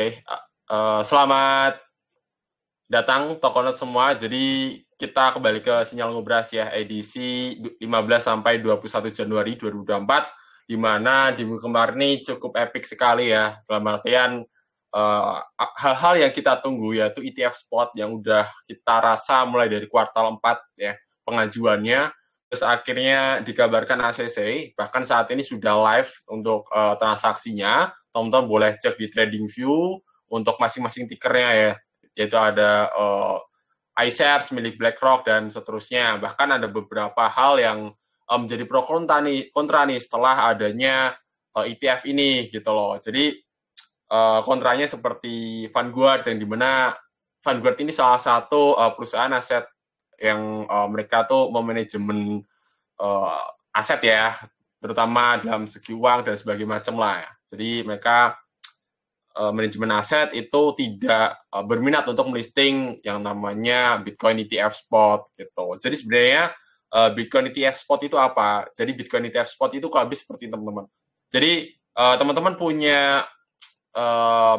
Oke, selamat datang Tokonet semua. Jadi kita kembali ke Sinyal Ngobras ya, edisi 15 sampai 21 Januari 2024, di mana di minggu kemarin ini cukup epic sekali ya, dalam artian hal-hal yang kita tunggu yaitu ETF spot yang udah kita rasa mulai dari kuartal 4 ya pengajuannya, terus akhirnya dikabarkan ACC, bahkan saat ini sudah live untuk transaksinya. Teman-teman boleh cek di TradingView untuk masing-masing tickernya ya, yaitu ada iShares milik BlackRock dan seterusnya. Bahkan ada beberapa hal yang menjadi pro kontra nih setelah adanya ETF ini gitu loh. Jadi kontranya seperti Vanguard, yang dimana Vanguard ini salah satu perusahaan aset yang mereka tuh memanajemen aset ya, terutama dalam segi uang dan sebagainya macam lah ya. Jadi mereka manajemen aset itu tidak berminat untuk melisting yang namanya Bitcoin ETF spot gitu. Jadi sebenarnya Bitcoin ETF spot itu apa? Jadi Bitcoin ETF spot itu kurang lebih seperti teman-teman. Jadi teman-teman punya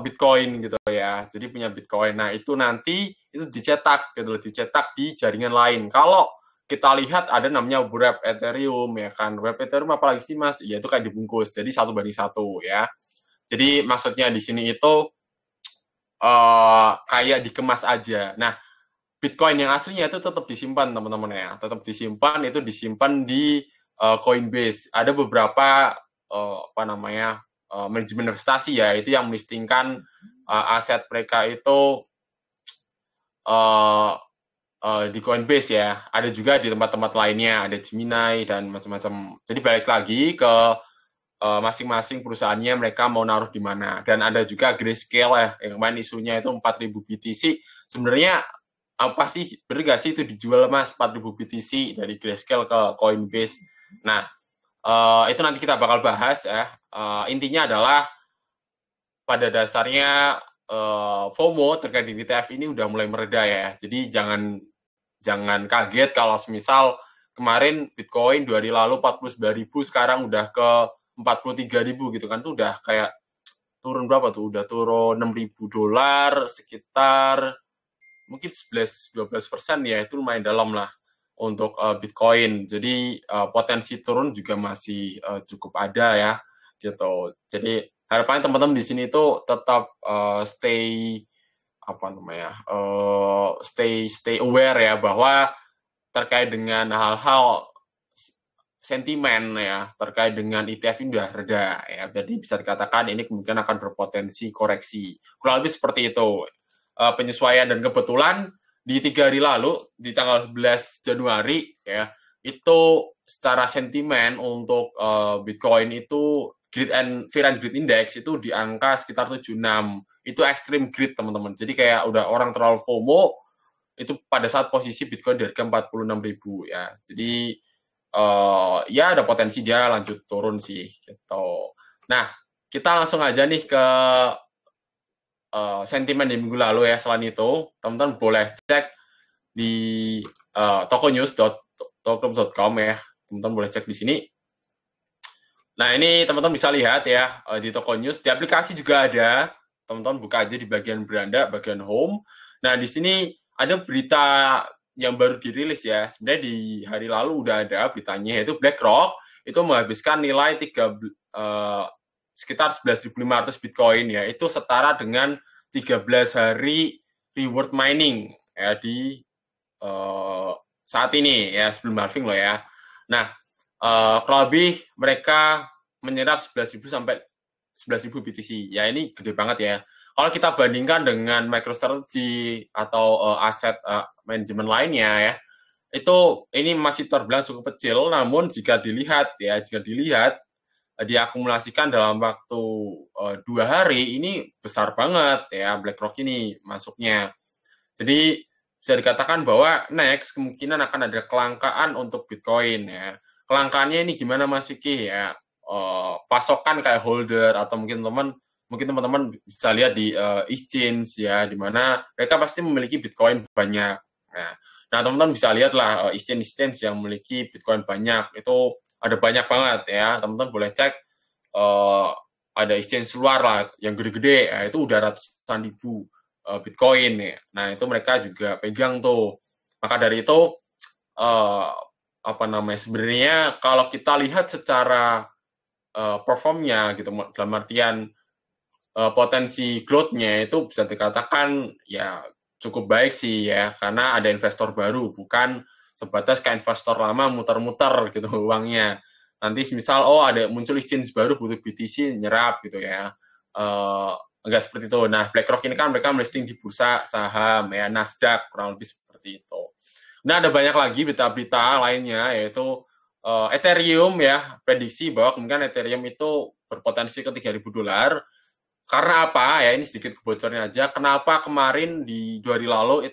Bitcoin gitu ya. Jadi punya Bitcoin. Nah, itu nanti itu dicetak gitu, dicetak di jaringan lain. Kalau kita lihat ada namanya wrap Ethereum ya kan. Wrap Ethereum apalagi sih Mas? Ya itu kayak dibungkus. Jadi 1:1 ya. Jadi maksudnya di sini itu kayak dikemas aja. Nah, Bitcoin yang aslinya itu tetap disimpan teman-teman ya. Tetap disimpan, itu disimpan di Coinbase. Ada beberapa manajemen investasi ya, itu yang melistingkan aset mereka itu di Coinbase ya. Ada juga di tempat-tempat lainnya, ada Gemini dan macam-macam. Jadi balik lagi ke masing-masing perusahaannya mereka mau naruh di mana. Dan ada juga Grayscale ya, yang kemarin isunya itu 4.000 BTC. Sebenarnya apa sih, bener gak sih itu dijual Mas 4.000 BTC dari Grayscale ke Coinbase. Nah, itu nanti kita bakal bahas ya. Intinya adalah pada dasarnya FOMO terkait di ETF ini udah mulai mereda ya. Jadi jangan kaget kalau semisal kemarin Bitcoin 2 hari lalu 49.000, sekarang udah ke 43.000 gitu kan, tuh udah kayak turun berapa tuh, udah turun $6.000 sekitar mungkin 11-12% ya, itu lumayan dalam lah untuk Bitcoin. Jadi potensi turun juga masih cukup ada ya gitu. Jadi harapannya teman-teman di sini tuh tetap stay stay aware ya, bahwa terkait dengan hal-hal sentimen ya terkait dengan ETF ini udah reda ya. Jadi bisa dikatakan ini kemungkinan akan berpotensi koreksi. Kurang lebih seperti itu penyesuaian. Dan kebetulan di 3 hari lalu di tanggal 11 Januari ya, itu secara sentimen untuk Bitcoin itu Greed and Fear and Greed Index itu di angka sekitar 76. Itu extreme greed teman-teman. Jadi kayak udah orang terlalu FOMO itu pada saat posisi Bitcoin di harga 46.000 ya. Jadi ya ada potensi dia lanjut turun sih gitu. Nah, kita langsung aja nih ke sentimen di minggu lalu ya. Selain itu, teman-teman boleh cek di tokonews.com ya. Teman-teman boleh cek di sini. Nah, ini teman-teman bisa lihat ya di Toko News. Di aplikasi juga ada. Teman-teman buka aja di bagian beranda, bagian home. Nah, di sini ada berita yang baru dirilis ya. Sebenarnya di hari lalu udah ada beritanya, yaitu BlackRock itu menghabiskan nilai sekitar 11.500 Bitcoin ya. Itu setara dengan 13 hari reward mining ya di saat ini ya, sebelum halving loh ya. Nah, kurang lebih mereka menyerap 11.000 sampai 11.000 BTC. Ya ini gede banget ya. Kalau kita bandingkan dengan MicroStrategy atau aset manajemen lainnya ya, itu ini masih terbilang cukup kecil. Namun jika dilihat diakumulasikan dalam waktu 2 hari, ini besar banget ya BlackRock ini masuknya. Jadi bisa dikatakan bahwa next kemungkinan akan ada kelangkaan untuk Bitcoin ya. Kelangkaannya ini gimana Mas Vicky ya? Pasokan kayak holder, atau mungkin teman-teman bisa lihat di exchange ya, di mana mereka pasti memiliki Bitcoin banyak. Nah, teman-teman bisa lihat lah exchange yang memiliki Bitcoin banyak itu ada banyak banget ya. Teman-teman boleh cek ada exchange luar lah yang gede-gede, ya, itu udah ratusan ribu Bitcoin ya. Nah itu mereka juga pegang tuh. Maka dari itu apa namanya sebenarnya kalau kita lihat secara performnya gitu dalam artian potensi growth-nya itu bisa dikatakan ya cukup baik sih ya karena ada investor baru bukan sebatas kayak investor lama muter-muter gitu uangnya. Nanti misal ada muncul exchange baru butuh BTC nyerap gitu ya. Enggak seperti itu. Nah, BlackRock ini kan mereka listing di bursa saham ya Nasdaq kurang lebih seperti itu. Nah, ada banyak lagi berita-berita lainnya yaitu Ethereum ya prediksi bahwa kemungkinan Ethereum itu berpotensi ke $3.000 karena apa? Ya ini sedikit kebocoran aja. Kenapa kemarin di 2 hari lalu,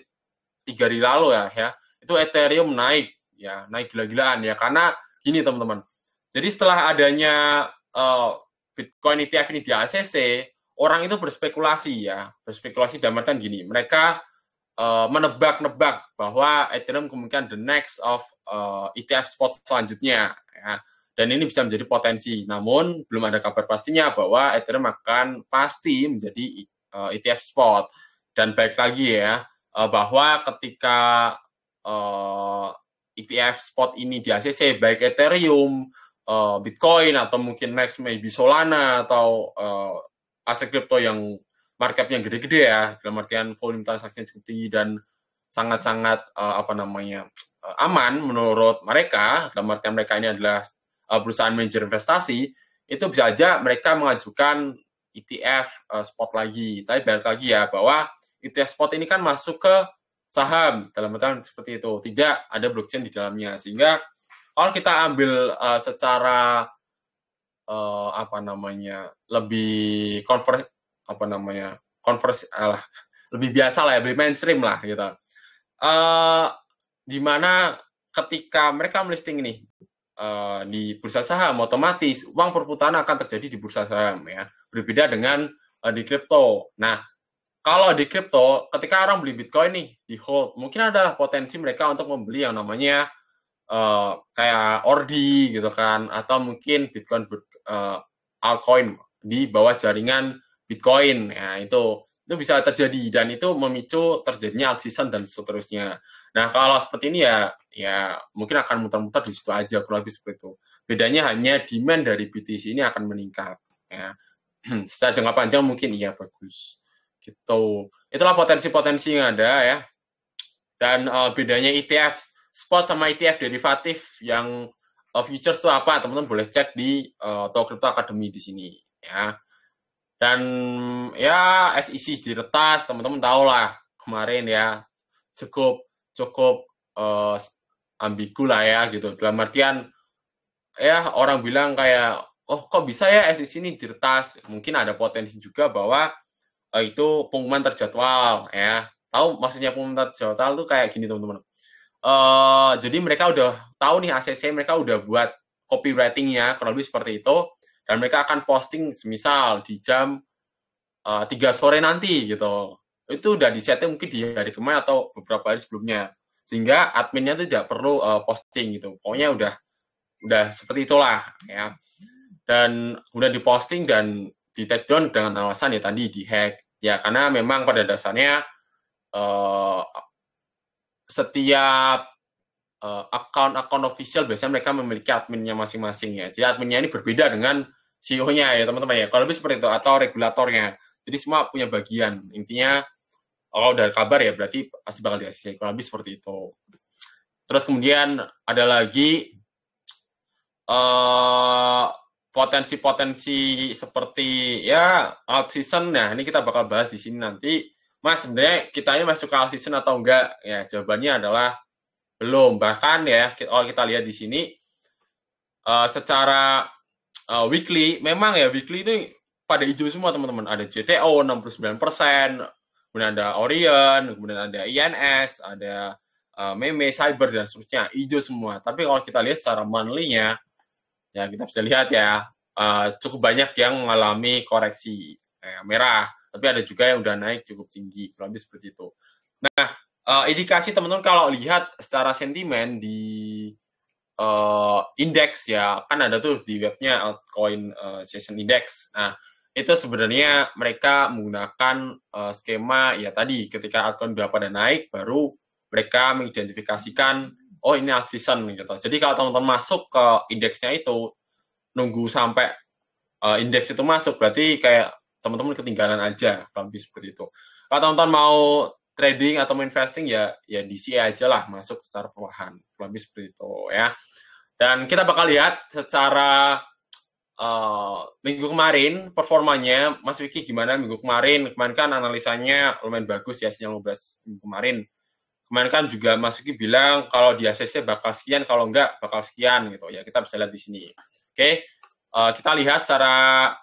3 hari lalu ya, itu Ethereum naik, ya naik gila-gilaan ya. Karena gini teman-teman. Jadi setelah adanya Bitcoin ETF ini di ACC, orang itu berspekulasi ya, berspekulasi dalam artian gini. Mereka menebak-nebak bahwa Ethereum kemungkinan the next of ETF spot selanjutnya. Ya. Dan ini bisa menjadi potensi. Namun belum ada kabar pastinya bahwa Ethereum akan pasti menjadi ETF spot. Dan baik lagi ya, bahwa ketika ETF spot ini di ACC, baik Ethereum, Bitcoin, atau mungkin next maybe Solana, atau aset kripto yang marketnya gede-gede ya, dalam artian volume transaksi cukup tinggi dan sangat-sangat aman menurut mereka, dalam artian mereka ini adalah perusahaan manajer investasi, itu bisa aja mereka mengajukan ETF spot lagi. Tapi balik lagi ya, bahwa ETF spot ini kan masuk ke saham, dalam artian seperti itu. Tidak ada blockchain di dalamnya. Sehingga kalau kita ambil secara lebih lebih biasa lah ya, lebih mainstream lah gitu. Di mana ketika mereka melisting ini di bursa saham, otomatis uang perputaran akan terjadi di bursa saham ya, berbeda dengan di kripto. Nah, kalau di kripto, ketika orang beli Bitcoin nih di hold, mungkin ada potensi mereka untuk membeli yang namanya kayak ordi gitu kan, atau mungkin Bitcoin altcoin di bawah jaringan Bitcoin. Ya, itu bisa terjadi dan itu memicu terjadinya alt season dan seterusnya. Nah, kalau seperti ini ya mungkin akan muter-muter di situ aja kurang lebih seperti itu. Bedanya hanya demand dari BTC ini akan meningkat ya. Secara jangka panjang mungkin iya bagus. Gitu. Itulah potensi-potensi yang ada ya. Dan bedanya ETF spot sama ETF derivatif yang futures itu apa? Teman-teman boleh cek di Toko Crypto Academy di sini ya. Dan ya SEC diretas, teman-teman tahu lah kemarin ya cukup ambigu lah ya gitu. Dalam artian ya orang bilang kayak kok bisa ya SEC ini diretas? Mungkin ada potensi juga bahwa itu pengumuman terjadwal ya. Tahu maksudnya pengumuman terjadwal itu kayak gini teman-teman. Jadi mereka udah tahu nih ACC, mereka udah buat copywriting-nya kurang lebih seperti itu, dan mereka akan posting semisal di jam 3 sore nanti gitu. Itu udah di-setting mungkin di hari kemarin atau beberapa hari sebelumnya, sehingga adminnya itu tidak perlu posting gitu. Pokoknya udah seperti itulah ya. Dan udah diposting dan di take down dengan alasan ya tadi di-hack. Ya karena memang pada dasarnya setiap akun official biasanya mereka memiliki adminnya masing-masing ya. Jadi adminnya ini berbeda dengan CEO-nya ya teman-teman ya. Kalau lebih seperti itu atau regulatornya. Jadi semua punya bagian. Intinya kalau udah kabar ya berarti pasti bakal dikasih. Kalau lebih seperti itu. Terus kemudian ada lagi potensi-potensi seperti ya alt season. Nah ini kita bakal bahas di sini nanti. Mas sebenarnya kita ini masuk ke alt season atau enggak? Ya jawabannya adalah belum. Bahkan ya, kalau kita lihat di sini, secara weekly, memang ya weekly itu pada hijau semua teman-teman. Ada JTO 69%, kemudian ada Orion, kemudian ada INS, ada Meme, Cyber, dan seterusnya. Hijau semua. Tapi kalau kita lihat secara monthly-nya, ya kita bisa lihat ya, cukup banyak yang mengalami koreksi merah. Tapi ada juga yang udah naik cukup tinggi. Kurang lebih seperti itu. Nah, indikasi teman-teman kalau lihat secara sentimen di indeks ya kan ada tuh di webnya altcoin session index. Nah itu sebenarnya mereka menggunakan skema ya tadi ketika altcoin udah pada naik baru mereka mengidentifikasikan oh ini alt season gitu. Jadi kalau teman-teman masuk ke indeksnya itu nunggu sampai indeks itu masuk berarti kayak teman-teman ketinggalan aja kalau seperti itu. Kalau teman-teman mau trading atau investing ya DCA aja lah masuk secara perlahan lebih seperti itu ya. Dan kita bakal lihat secara minggu kemarin performanya Mas Wiki gimana minggu kemarin. Kemarin kan analisanya lumayan bagus ya sinyal 15 minggu kemarin. Kemarin kan juga Mas Wiki bilang kalau di ACC bakal sekian, kalau enggak bakal sekian gitu ya. Kita bisa lihat di sini. Oke, kita lihat secara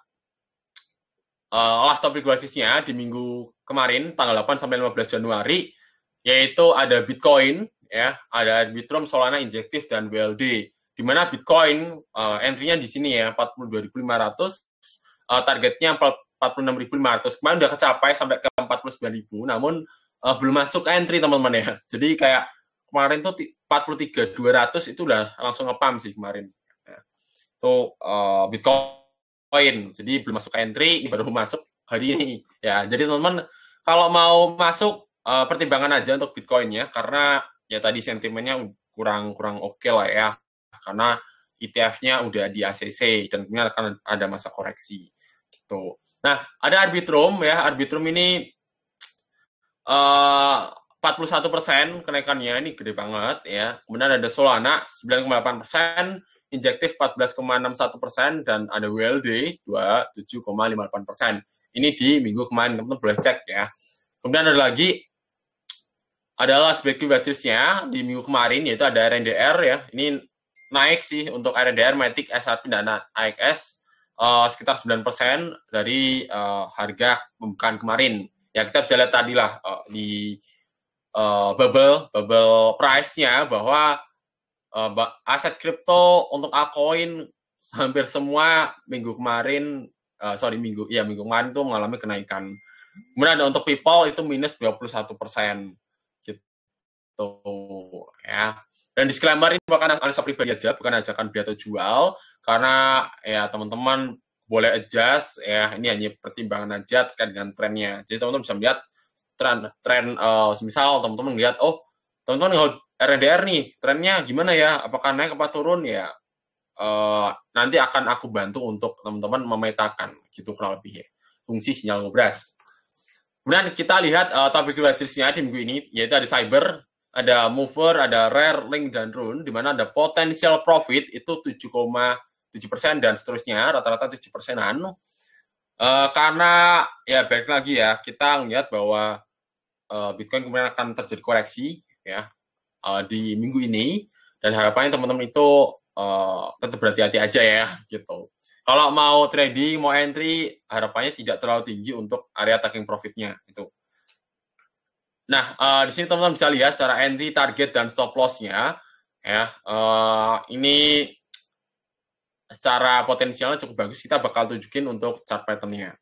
last topic basisnya di minggu kemarin tanggal 8 sampai 15 Januari yaitu ada Bitcoin ya, ada Arbitrum, Solana, Injective dan BLD. Di mana Bitcoin entry-nya di sini ya 42.500, targetnya 46.500. Kemarin udah kecapai sampai ke 49.000 namun belum masuk entry teman-teman ya. Jadi kayak kemarin tuh 43.200 itu udah langsung nge-pump sih kemarin. Itu Bitcoin. Jadi belum masuk entry, ini baru masuk hari ini. Ya, jadi teman-teman kalau mau masuk pertimbangan aja untuk Bitcoin-nya karena ya tadi sentimennya kurang oke lah ya. Karena ETF-nya udah di ACC dan kemudian akan ada masa koreksi gitu. Nah, ada Arbitrum ya. Arbitrum ini 41% kenaikannya, ini gede banget ya. Kemudian ada Solana 9,8%, Injective 14,61%, dan ada WLD 27,58%. Ini di minggu kemarin, teman-teman boleh cek ya. Kemudian ada lagi adalah sebagai basis-nya di minggu kemarin, yaitu ada RNDR ya. Ini naik sih untuk RNDR, Matic, SRP, dan AXS sekitar 9% dari harga pembukaan kemarin. Ya kita bisa lihat tadi lah di bubble price-nya bahwa aset kripto untuk altcoin hampir semua minggu kemarin minggu kemarin itu mengalami kenaikan. Kemudian ada untuk people itu minus 21% gitu ya. Dan disclaimer ini bukan analisa pribadi aja, bukan ajakan beli atau jual karena ya teman-teman boleh adjust ya, ini hanya pertimbangan aja terkait dengan trennya. Jadi teman-teman bisa melihat tren misal teman-teman lihat teman-teman hold RNDR nih, trennya gimana ya? Apakah naik apa turun ya? Nanti akan aku bantu untuk teman-teman memetakan gitu kurang lebih ya. Fungsi sinyal ngobras. Kemudian kita lihat topik basisnya di minggu ini yaitu ada cyber, ada mover, ada rare, link dan rune di mana ada potential profit itu 7,7% dan seterusnya rata-rata 7%-an. Karena ya balik lagi ya kita lihat bahwa Bitcoin kemudian akan terjadi koreksi ya di minggu ini dan harapannya teman-teman itu tetap berhati-hati aja ya gitu. Kalau mau trading, mau entry, harapannya tidak terlalu tinggi untuk area taking profitnya itu. Nah, di sini teman-teman bisa lihat secara entry, target dan stop loss-nya ya. Ini secara potensialnya cukup bagus. Kita bakal tunjukin untuk chart pattern-nya.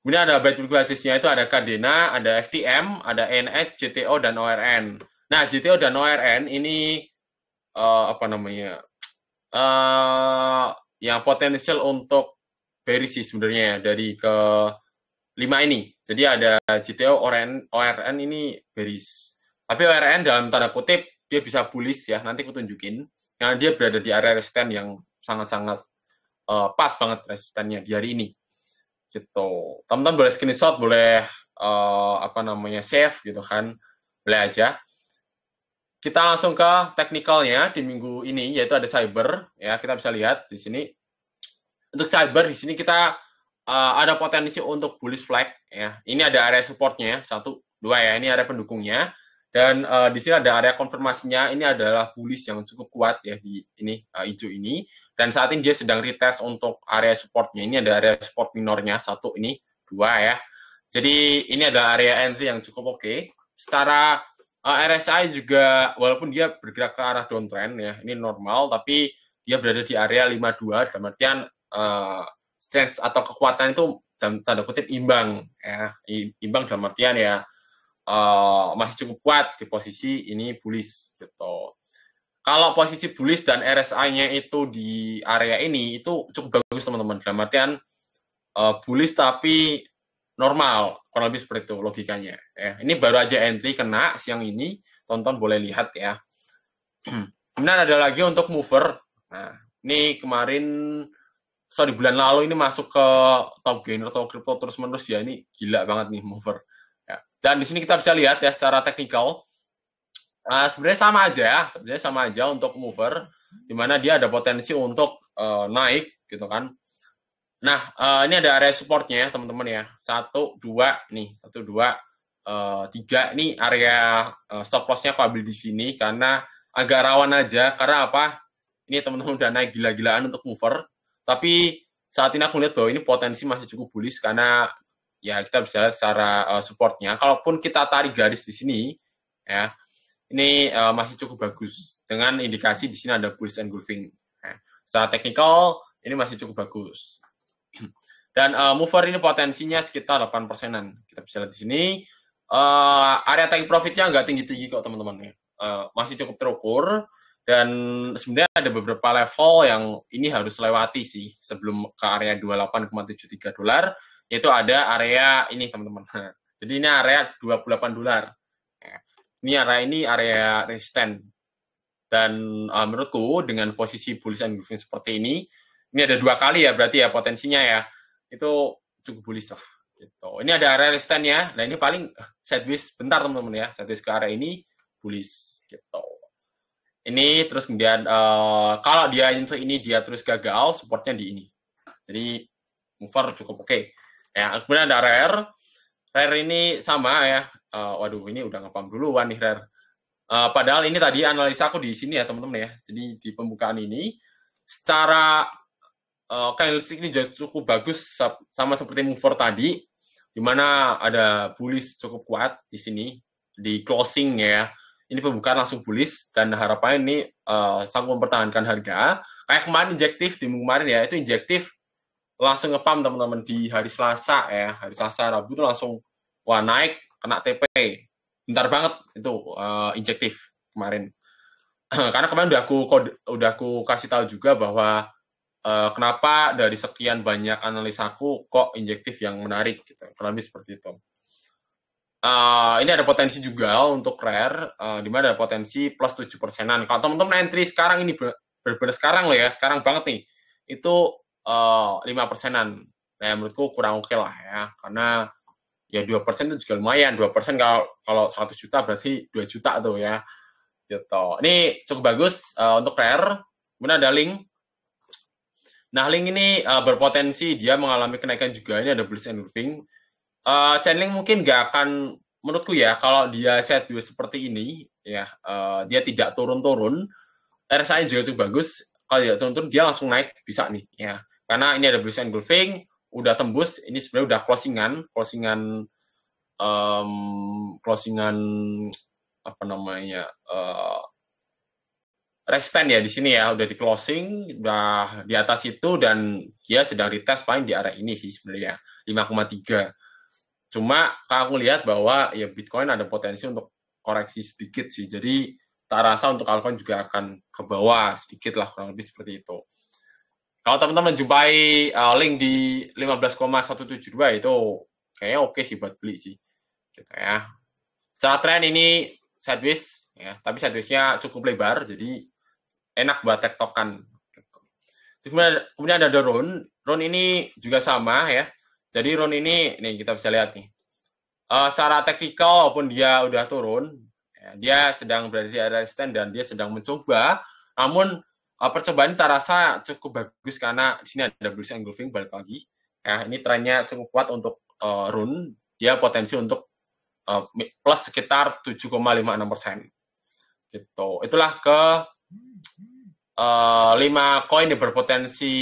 Kemudian ada bait basisnya itu ada Cardena, ada FTM, ada ENS, GTO, dan ORN. Nah, GTO dan ORN ini yang potensial untuk bearish sih sebenarnya dari ke 5 ini. Jadi ada GTO, ORN ini bearish. Tapi ORN dalam tanda kutip dia bisa bullish ya, nanti aku tunjukin. Karena dia berada di area resisten yang sangat-sangat pas banget resistennya di hari ini. Gitu. Teman-teman boleh screenshot, boleh save gitu kan. Boleh aja. Kita langsung ke teknikalnya di minggu ini yaitu ada cyber ya, kita bisa lihat di sini. Untuk cyber di sini kita ada potensi untuk bullish flag ya. Ini ada area supportnya 1, 2 ya, ini area pendukungnya. Dan di sini ada area konfirmasinya, ini adalah bullish yang cukup kuat ya di ini hijau ini. Dan saat ini dia sedang retest untuk area supportnya. Ini ada area support minornya 1 ini, 2 ya. Jadi ini ada area entry yang cukup oke. Secara RSI juga walaupun dia bergerak ke arah downtrend ya, ini normal tapi dia berada di area 52 dalam artian strength atau kekuatan itu dalam tanda kutip imbang ya. Imbang dalam artian ya masih cukup kuat di posisi ini bullish gitu. Kalau posisi bullish dan RSI-nya itu di area ini itu cukup bagus teman-teman. Dalam artian bullish tapi normal, kurang lebih seperti itu logikanya. Ya. Ini baru aja entry kena siang ini, tonton boleh lihat ya. Kemudian ada lagi untuk mover. Nah, ini kemarin di bulan lalu ini masuk ke top gainer atau crypto terus menerus ya, ini gila banget nih mover. Ya. Dan di sini kita bisa lihat ya secara teknikal, sebenarnya sama aja untuk mover, di mana dia ada potensi untuk naik gitu kan. Nah, ini ada area supportnya ya teman-teman ya. 1, 2 nih, 1, 2, 3 ini area stop loss-nya aku ambil di sini karena agak rawan aja. Karena apa? Ini teman-teman udah naik gila-gilaan untuk mover. Tapi saat ini aku lihat bahwa ini potensi masih cukup bullish karena ya kita bisa lihat secara supportnya. Kalaupun kita tarik garis di sini, ya ini masih cukup bagus dengan indikasi di sini ada bullish engulfing. Nah, secara teknikal ini masih cukup bagus. Dan mover ini potensinya sekitar 8%-an. Kita bisa lihat di sini. Area take profit-nya nggak tinggi-tinggi kok teman-teman. Masih cukup terukur. Dan sebenarnya ada beberapa level yang ini harus lewati sih sebelum ke area 28,73 dolar. Yaitu ada area ini teman-teman. Jadi ini area 28 dolar. Ini area resisten. Dan menurutku dengan posisi bullish engulfing seperti ini ada 2 kali ya berarti ya potensinya ya. Itu cukup bullish lah. Gitu. Ini ada area resistance-nya. Nah ini paling sideways bentar teman-teman ya. Sideways ke area ini bullish gitu. Ini terus kemudian kalau dia nyentuh ini dia terus gagal, supportnya di ini. Jadi mover cukup oke. Ya, kemudian ada rare. Rare ini sama ya. Waduh ini udah ngepam duluan nih rare. Padahal ini tadi analisa aku di sini ya teman-teman ya. Jadi di pembukaan ini secara candlestick ini cukup bagus sama seperti mover tadi, di mana ada bullish cukup kuat di sini di closing ya. Ini pembukaan langsung bullish dan harapannya ini sanggup mempertahankan harga. Kayak kemarin injektif di minggu kemarin ya, itu injektif langsung ngepam teman-teman di hari Selasa ya, hari Selasa Rabu itu langsung wah naik kena TP. Bentar banget itu injektif kemarin. Karena kemarin udah aku kasih tahu juga bahwa kenapa dari sekian banyak analisaku kok injektif yang menarik gitu, kurang lebih seperti itu. Ini ada potensi juga untuk rare, di mana ada potensi plus 7%-an. Kalau teman-teman entry sekarang ini benar-benar sekarang loh ya, sekarang banget nih, itu 5%-an. Nah, menurutku kurang oke lah ya, karena ya 2% itu juga lumayan. 2% kalau 100 juta berarti 2 juta tuh ya. Gitu. Ini cukup bagus untuk rare. Kemudian ada link. Nah, link ini berpotensi dia mengalami kenaikan juga. Ini ada bullish engulfing. Chainlink mungkin nggak akan, menurutku ya, kalau dia sideways seperti ini, ya dia tidak turun-turun, RSI juga cukup bagus. Kalau tidak turun-turun, dia langsung naik, bisa nih. Ya. Karena ini ada bullish engulfing, udah tembus, ini sebenarnya udah closingan apa namanya, resisten ya di sini ya, udah di closing, udah di atas itu dan dia sedang retest paling di area ini sih sebenarnya 5,3. Cuma kalau aku lihat bahwa ya Bitcoin ada potensi untuk koreksi sedikit sih. Jadi tak rasa untuk altcoin juga akan ke bawah sedikit lah, kurang lebih seperti itu. Kalau teman-teman jumpai link di 15,172 itu kayaknya oke sih buat beli sih. Gitu ya. Secara tren ini sideways ya, tapi sideways-nya cukup lebar jadi enak buat tektokan. Kemudian ada RUN. RUN ini juga sama ya. Jadi RUN ini nih kita bisa lihat nih. Secara teknikal walaupun dia udah turun, ya, dia sedang berada di area resisten dan dia sedang mencoba. Namun percobaan ini terasa cukup bagus karena di sini ada bullish engulfing balik lagi. Ya, ini trennya cukup kuat untuk RUN. Dia potensi untuk plus sekitar 7,56%. Gitu. Itulah ke 5 koin yang berpotensi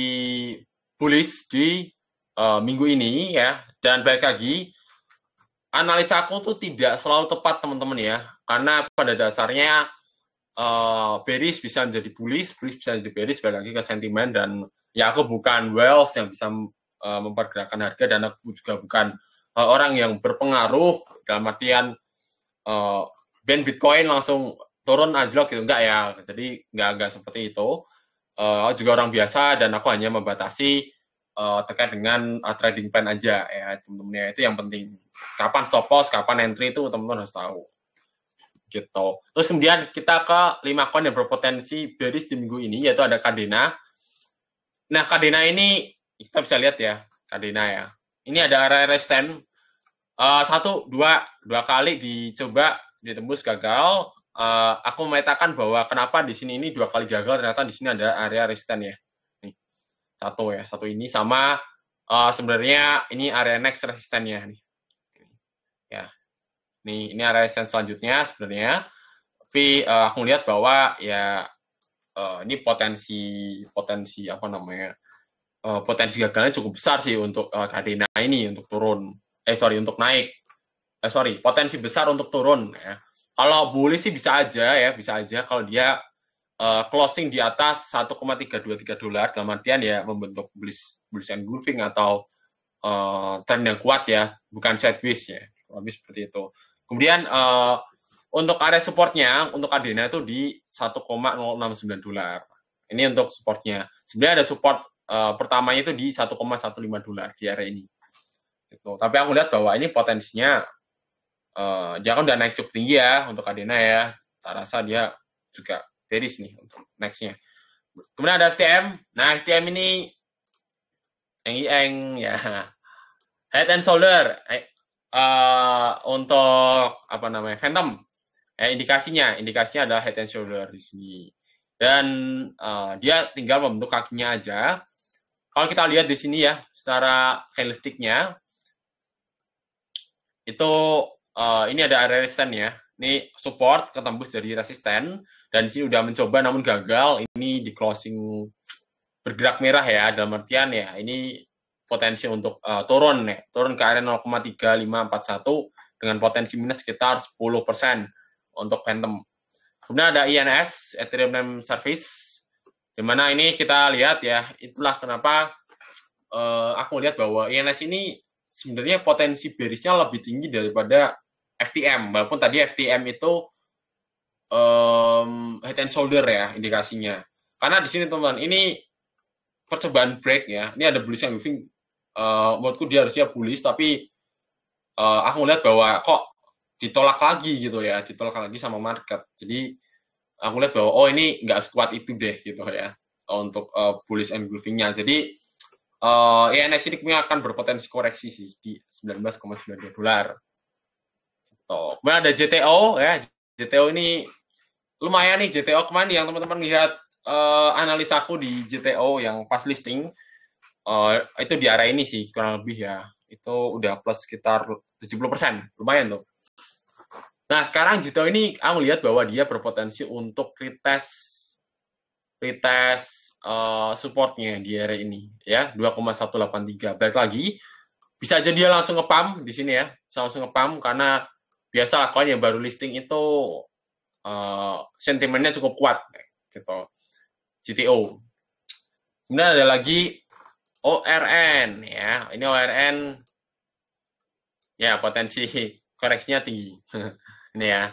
bullish di minggu ini ya. Dan balik lagi, analisa aku tuh tidak selalu tepat teman-teman ya. Karena pada dasarnya bearish bisa menjadi bullish bisa menjadi bearish, balik lagi ke sentimen. Dan ya aku bukan whales yang bisa mempergerakan harga dan aku juga bukan orang yang berpengaruh dalam artian band Bitcoin langsung turun anjlok gitu, enggak ya. Jadi enggak seperti itu. Aku juga orang biasa dan aku hanya membatasi terkait dengan trading plan aja ya teman-teman ya, itu yang penting. Kapan stop loss, kapan entry itu teman-teman harus tahu. Gitu. Terus kemudian kita ke 5 coin yang berpotensi bearish di minggu ini, yaitu ada Cardena. Nah, Cardena ini kita bisa lihat ya, Cardena ya. Ini ada area resistance dua kali dicoba ditembus gagal. Aku memetakan bahwa kenapa di sini ini 2 kali gagal, ternyata di sini ada area resistance ya. Nih, satu ini sama sebenarnya ini area next resistance-nya nih. Ya. Ini area resistance selanjutnya sebenarnya. Tapi aku lihat bahwa ya ini potensi apa namanya? Potensi gagalnya cukup besar sih untuk Cardena ini untuk turun. Untuk naik. Potensi besar untuk turun ya. Kalau bullish sih bisa aja kalau dia closing di atas 1,323 dolar dalam artian ya membentuk bullish engulfing atau trend yang kuat ya, bukan sideways ya. Lebih seperti itu. Kemudian untuk area supportnya untuk Cardena itu di 1,069 dolar. Ini untuk supportnya. Sebenarnya ada support pertamanya itu di 1,15 dolar di area ini. Gitu. Tapi aku lihat bahwa ini potensinya dia kan udah naik cukup tinggi ya untuk Cardena ya. Saya rasa dia juga bearish nih untuk next-nya. Kemudian ada FTM. Nah, FTM ini yang ya head and shoulder untuk apa namanya Phantom. Indikasinya adalah head and shoulder di sini. Dan dia tinggal membentuk kakinya aja. Kalau kita lihat di sini ya, secara candlestick-nya itu ini ada area resistance ya. Ini support ketembus dari resisten dan di sini udah mencoba namun gagal. Ini di closing bergerak merah ya, dalam artian ya ini potensi untuk turun ke area 0,3541 dengan potensi minus sekitar 10% untuk Phantom. Kemudian ada INS, Ethereum Name Service, di mana ini kita lihat ya, itulah kenapa aku lihat bahwa INS ini sebenarnya potensi bearishnya lebih tinggi daripada FTM, walaupun tadi FTM itu head and shoulder ya indikasinya. Karena di sini teman-teman, ini percobaan break ya, ini ada bullish engulfing, menurutku dia harusnya bullish, tapi aku melihat bahwa kok ditolak lagi gitu ya, ditolak lagi sama market. Jadi aku lihat bahwa ini nggak sekuat itu deh gitu ya untuk bullish engulfing-nya. Jadi INS ini akan berpotensi koreksi sih di 19,92 dolar. Kemudian ada JTO ya. JTO ini lumayan nih, JTO kemarin yang teman-teman lihat analisaku di JTO yang pas listing itu di area ini sih kurang lebih ya. Itu udah plus sekitar 70%, lumayan tuh. Nah, sekarang JTO ini aku lihat bahwa dia berpotensi untuk retest supportnya di area ini ya, 2,183. Balik lagi, bisa aja dia langsung nge-pump di sini ya, bisa langsung nge-pump karena biasalah koin yang baru listing itu sentimennya cukup kuat gitu. JTO. Kemudian ada lagi ORN ya. Ini ORN ya potensi koreksinya tinggi. Ini ya.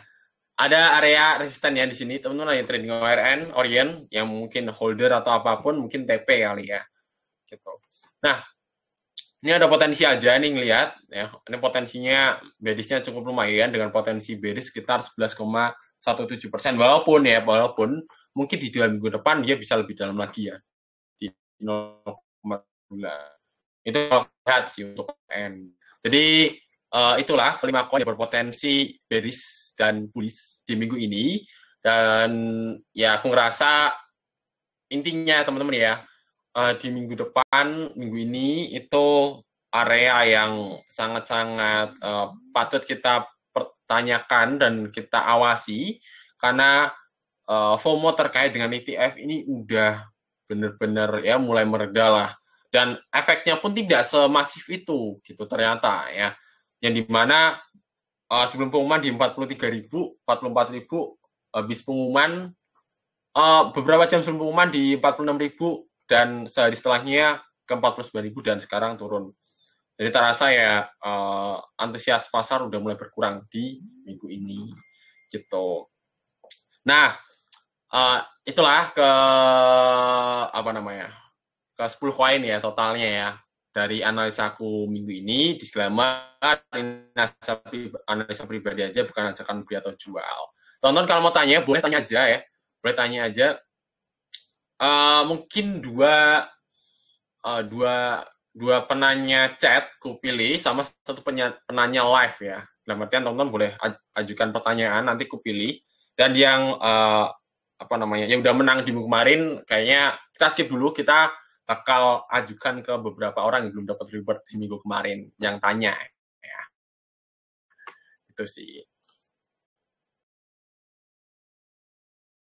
Ada area resisten ya di sini. Teman-teman yang trading Orient yang mungkin holder atau apapun, mungkin TP kali ya. Gitu. Nah, ini ada potensi aja nih ngelihat ya. Ini potensinya bearishnya cukup lumayan dengan potensi bearish sekitar 11,17%. Walaupun mungkin di 2 minggu depan dia bisa lebih dalam lagi ya. Di 0,2. Itu kalau lihat sih untuk N. Jadi itulah kelima koin yang berpotensi bearish dan bullish di minggu ini. Dan ya aku ngerasa intinya teman-teman ya, di minggu depan, minggu ini itu area yang sangat-sangat patut kita pertanyakan dan kita awasi karena FOMO terkait dengan ETF ini udah benar-benar ya mulai mereda lah, dan efeknya pun tidak semasif itu gitu ternyata ya, yang dimana sebelum pengumuman di 43.000, 44.000, habis pengumuman beberapa jam sebelum pengumuman di 46.000 dan sehari setelahnya ke 49.000 dan sekarang turun. Jadi terasa ya antusias pasar udah mulai berkurang di minggu ini gitu. Nah, itulah ke 10 koin ya totalnya ya. Dari analisa aku minggu ini, disclaimer, analisa pribadi aja, bukan ajakan beli atau jual. Tonton kalau mau tanya, boleh tanya aja ya. Boleh tanya aja. Mungkin dua penanya chat ku pilih sama satu penanya live ya. Dalam artian teman-teman boleh ajukan pertanyaan, nanti ku pilih. Dan yang yang udah menang di minggu kemarin, kayaknya kita skip dulu, kita bakal ajukan ke beberapa orang yang belum dapat reward di minggu kemarin yang tanya ya. Itu sih.